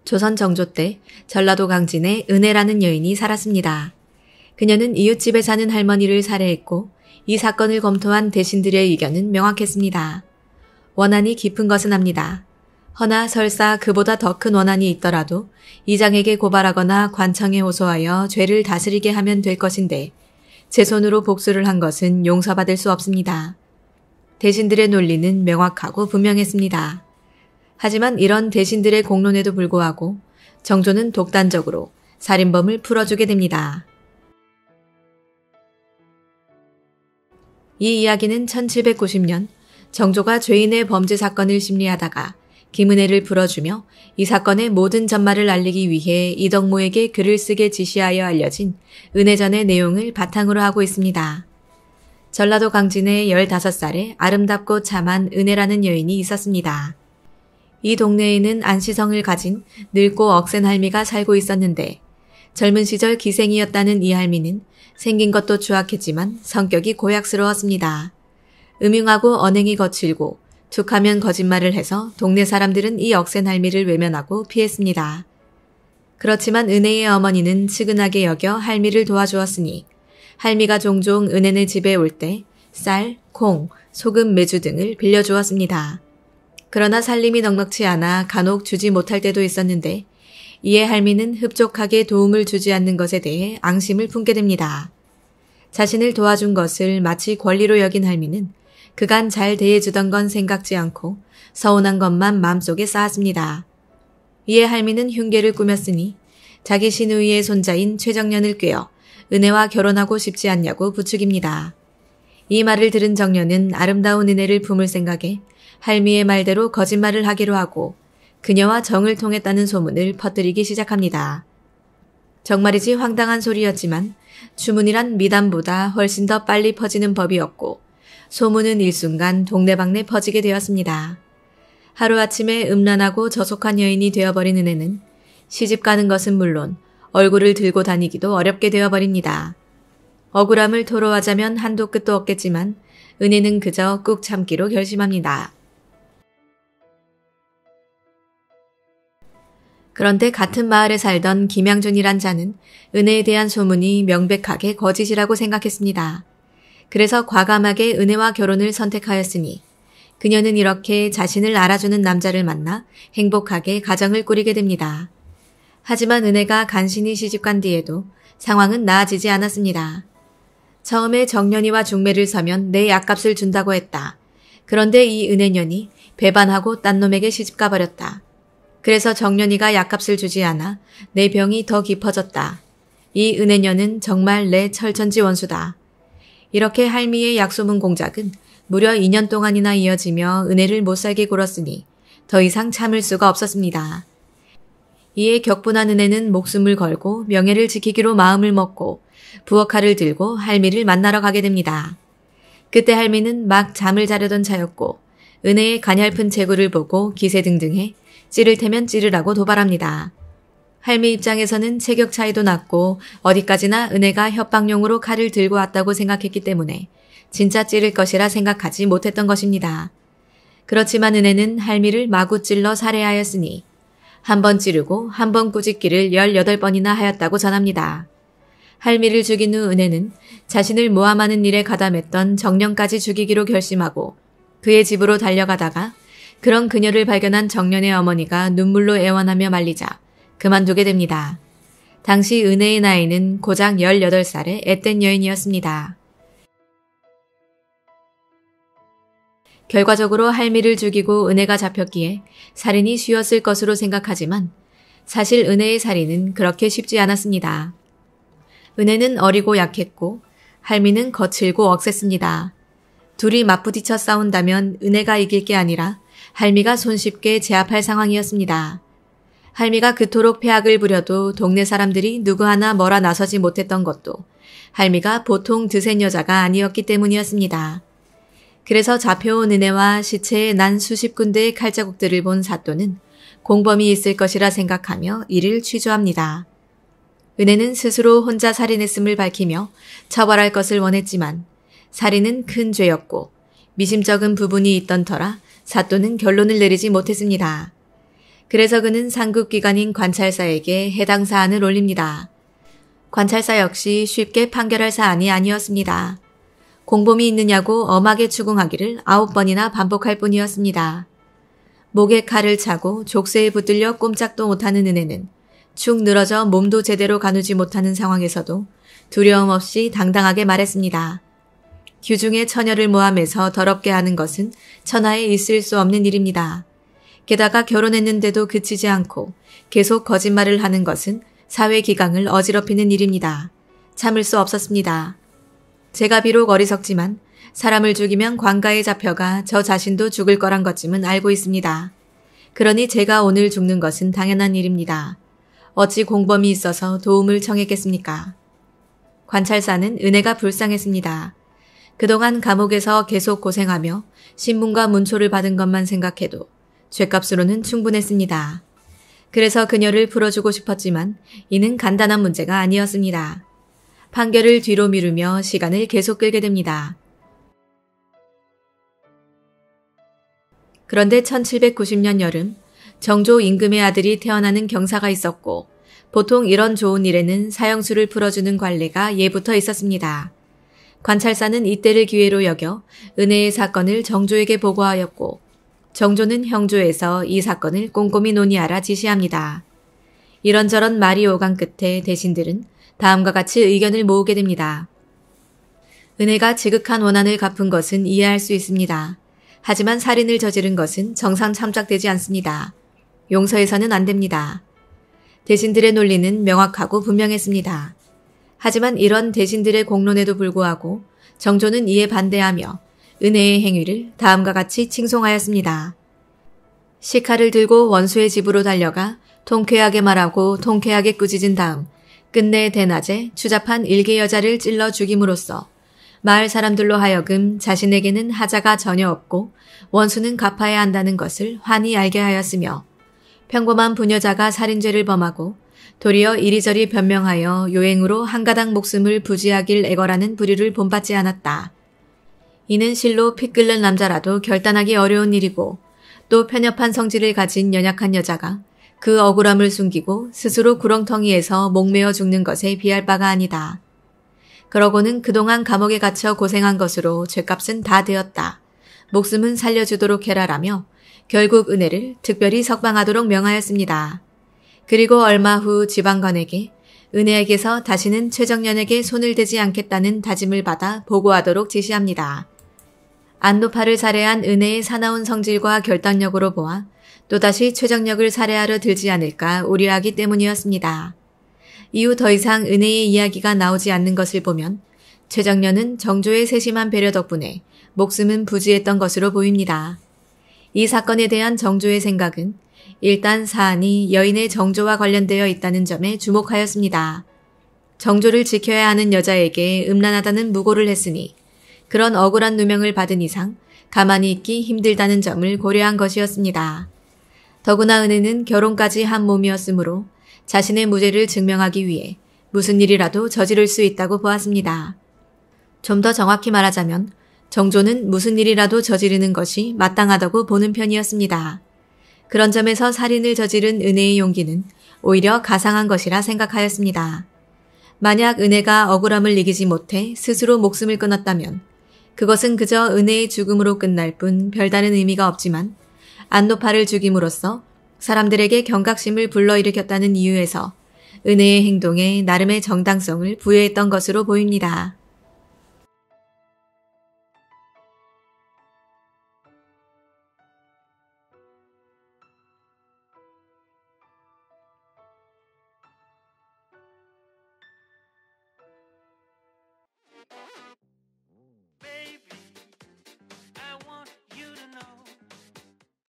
조선 정조 때 전라도 강진에 은혜라는 여인이 살았습니다. 그녀는 이웃집에 사는 할머니를 살해했고 이 사건을 검토한 대신들의 의견은 명확했습니다. 원한이 깊은 것은 압니다. 허나 설사 그보다 더 큰 원한이 있더라도 이장에게 고발하거나 관청에 호소하여 죄를 다스리게 하면 될 것인데 제 손으로 복수를 한 것은 용서받을 수 없습니다. 대신들의 논리는 명확하고 분명했습니다. 하지만 이런 대신들의 공론에도 불구하고 정조는 독단적으로 살인범을 풀어주게 됩니다. 이 이야기는 1790년 정조가 죄인의 범죄 사건을 심리하다가 김은혜를 풀어주며 이 사건의 모든 전말을 알리기 위해 이덕모에게 글을 쓰게 지시하여 알려진 은혜전의 내용을 바탕으로 하고 있습니다. 전라도 강진에 15살의 아름답고 참한 은혜라는 여인이 있었습니다. 이 동네에는 안시성을 가진 늙고 억센 할미가 살고 있었는데 젊은 시절 기생이었다는 이 할미는 생긴 것도 추악했지만 성격이 고약스러웠습니다. 음흉하고 언행이 거칠고 툭하면 거짓말을 해서 동네 사람들은 이 억센 할미를 외면하고 피했습니다. 그렇지만 은혜의 어머니는 측은하게 여겨 할미를 도와주었으니 할미가 종종 은혜네 집에 올 때 쌀, 콩, 소금, 메주 등을 빌려주었습니다. 그러나 살림이 넉넉치 않아 간혹 주지 못할 때도 있었는데 이에 할미는 흡족하게 도움을 주지 않는 것에 대해 앙심을 품게 됩니다. 자신을 도와준 것을 마치 권리로 여긴 할미는 그간 잘 대해주던 건 생각지 않고 서운한 것만 마음속에 쌓았습니다. 이에 할미는 흉계를 꾸몄으니 자기 시누이의 손자인 최정년을 꾀어 은혜와 결혼하고 싶지 않냐고 부추깁니다. 이 말을 들은 정년은 아름다운 은혜를 품을 생각에 할미의 말대로 거짓말을 하기로 하고 그녀와 정을 통했다는 소문을 퍼뜨리기 시작합니다. 정말이지 황당한 소리였지만 주문이란 미담보다 훨씬 더 빨리 퍼지는 법이었고 소문은 일순간 동네방네 퍼지게 되었습니다. 하루아침에 음란하고 저속한 여인이 되어버린 은혜는 시집 가는 것은 물론 얼굴을 들고 다니기도 어렵게 되어버립니다. 억울함을 토로하자면 한도 끝도 없겠지만 은혜는 그저 꾹 참기로 결심합니다. 그런데 같은 마을에 살던 김양준이란 자는 은혜에 대한 소문이 명백하게 거짓이라고 생각했습니다. 그래서 과감하게 은혜와 결혼을 선택하였으니 그녀는 이렇게 자신을 알아주는 남자를 만나 행복하게 가정을 꾸리게 됩니다. 하지만 은혜가 간신히 시집간 뒤에도 상황은 나아지지 않았습니다. 처음에 정년이와 중매를 서면 내 약값을 준다고 했다. 그런데 이 은혜년이 배반하고 딴 놈에게 시집가 버렸다. 그래서 정년이가 약값을 주지 않아 내 병이 더 깊어졌다. 이 은혜년은 정말 내 철천지 원수다. 이렇게 할미의 약소문 공작은 무려 2년 동안이나 이어지며 은혜를 못살게 굴었으니 더 이상 참을 수가 없었습니다. 이에 격분한 은혜는 목숨을 걸고 명예를 지키기로 마음을 먹고 부엌칼을 들고 할미를 만나러 가게 됩니다. 그때 할미는 막 잠을 자려던 차였고 은혜의 가냘픈 체구를 보고 기세등등해 찌를 테면 찌르라고 도발합니다. 할미 입장에서는 체격 차이도 났고 어디까지나 은혜가 협박용으로 칼을 들고 왔다고 생각했기 때문에 진짜 찌를 것이라 생각하지 못했던 것입니다. 그렇지만 은혜는 할미를 마구 찔러 살해하였으니 한 번 찌르고 한 번 꾸짖기를 18번이나 하였다고 전합니다. 할미를 죽인 후 은혜는 자신을 모함하는 일에 가담했던 정년까지 죽이기로 결심하고 그의 집으로 달려가다가 그런 그녀를 발견한 정년의 어머니가 눈물로 애원하며 말리자 그만두게 됩니다. 당시 은혜의 나이는 고작 18살의 앳된 여인이었습니다. 결과적으로 할미를 죽이고 은혜가 잡혔기에 살인이 쉬웠을 것으로 생각하지만 사실 은혜의 살인은 그렇게 쉽지 않았습니다. 은혜는 어리고 약했고 할미는 거칠고 억셌습니다. 둘이 맞부딪혀 싸운다면 은혜가 이길 게 아니라 할미가 손쉽게 제압할 상황이었습니다. 할미가 그토록 패악을 부려도 동네 사람들이 누구 하나 뭐라 나서지 못했던 것도 할미가 보통 드센 여자가 아니었기 때문이었습니다. 그래서 잡혀온 은혜와 시체에 난 수십 군데의 칼자국들을 본 사또는 공범이 있을 것이라 생각하며 이를 취조합니다. 은혜는 스스로 혼자 살인했음을 밝히며 처벌할 것을 원했지만 살인은 큰 죄였고 미심쩍은 부분이 있던 터라 사또는 결론을 내리지 못했습니다. 그래서 그는 상급기관인 관찰사에게 해당 사안을 올립니다. 관찰사 역시 쉽게 판결할 사안이 아니었습니다. 공범이 있느냐고 엄하게 추궁하기를 9번이나 반복할 뿐이었습니다. 목에 칼을 차고 족쇄에 붙들려 꼼짝도 못하는 은혜는 축 늘어져 몸도 제대로 가누지 못하는 상황에서도 두려움 없이 당당하게 말했습니다. 규중의 처녀를 모함해서 더럽게 하는 것은 천하에 있을 수 없는 일입니다. 게다가 결혼했는데도 그치지 않고 계속 거짓말을 하는 것은 사회 기강을 어지럽히는 일입니다. 참을 수 없었습니다. 제가 비록 어리석지만 사람을 죽이면 관가에 잡혀가 저 자신도 죽을 거란 것쯤은 알고 있습니다. 그러니 제가 오늘 죽는 것은 당연한 일입니다. 어찌 공범이 있어서 도움을 청했겠습니까? 관찰사는 은혜가 불쌍했습니다. 그동안 감옥에서 계속 고생하며 신문과 문초를 받은 것만 생각해도 죗값으로는 충분했습니다. 그래서 그녀를 풀어주고 싶었지만 이는 간단한 문제가 아니었습니다. 판결을 뒤로 미루며 시간을 계속 끌게 됩니다. 그런데 1790년 여름 정조 임금의 아들이 태어나는 경사가 있었고 보통 이런 좋은 일에는 사형수를 풀어주는 관례가 예부터 있었습니다. 관찰사는 이때를 기회로 여겨 은혜의 사건을 정조에게 보고하였고 정조는 형조에서 이 사건을 꼼꼼히 논의하라 지시합니다. 이런저런 말이 오간 끝에 대신들은 다음과 같이 의견을 모으게 됩니다. 은혜가 지극한 원한을 갚은 것은 이해할 수 있습니다. 하지만 살인을 저지른 것은 정상 참작되지 않습니다. 용서해서는 안 됩니다. 대신들의 논리는 명확하고 분명했습니다. 하지만 이런 대신들의 공론에도 불구하고 정조는 이에 반대하며 은혜의 행위를 다음과 같이 칭송하였습니다. 시칼을 들고 원수의 집으로 달려가 통쾌하게 말하고 통쾌하게 꾸짖은 다음 끝내 대낮에 추잡한 일개 여자를 찔러 죽임으로써 마을 사람들로 하여금 자신에게는 하자가 전혀 없고 원수는 갚아야 한다는 것을 환히 알게 하였으며 평범한 부녀자가 살인죄를 범하고 도리어 이리저리 변명하여 요행으로 한가닥 목숨을 부지하길 애걸하는 부류를 본받지 않았다. 이는 실로 피 끓는 남자라도 결단하기 어려운 일이고 또 편협한 성질을 가진 연약한 여자가 그 억울함을 숨기고 스스로 구렁텅이에서 목매어 죽는 것에 비할 바가 아니다. 그러고는 그동안 감옥에 갇혀 고생한 것으로 죗값은 다 되었다. 목숨은 살려주도록 해라라며 결국 은혜를 특별히 석방하도록 명하였습니다. 그리고 얼마 후 지방관에게 은혜에게서 다시는 최정년에게 손을 대지 않겠다는 다짐을 받아 보고하도록 지시합니다. 안노파를 살해한 은혜의 사나운 성질과 결단력으로 보아 또다시 최정력을 살해하려 들지 않을까 우려하기 때문이었습니다. 이후 더 이상 은혜의 이야기가 나오지 않는 것을 보면 최정년은 정조의 세심한 배려 덕분에 목숨은 부지했던 것으로 보입니다. 이 사건에 대한 정조의 생각은 일단 사안이 여인의 정조와 관련되어 있다는 점에 주목하였습니다. 정조를 지켜야 하는 여자에게 음란하다는 무고를 했으니 그런 억울한 누명을 받은 이상 가만히 있기 힘들다는 점을 고려한 것이었습니다. 더구나 은혜는 결혼까지 한 몸이었으므로 자신의 무죄를 증명하기 위해 무슨 일이라도 저지를 수 있다고 보았습니다. 좀 더 정확히 말하자면 정조는 무슨 일이라도 저지르는 것이 마땅하다고 보는 편이었습니다. 그런 점에서 살인을 저지른 은혜의 용기는 오히려 가상한 것이라 생각하였습니다. 만약 은혜가 억울함을 이기지 못해 스스로 목숨을 끊었다면 그것은 그저 은혜의 죽음으로 끝날 뿐 별다른 의미가 없지만 안노파를 죽임으로써 사람들에게 경각심을 불러일으켰다는 이유에서 은혜의 행동에 나름의 정당성을 부여했던 것으로 보입니다.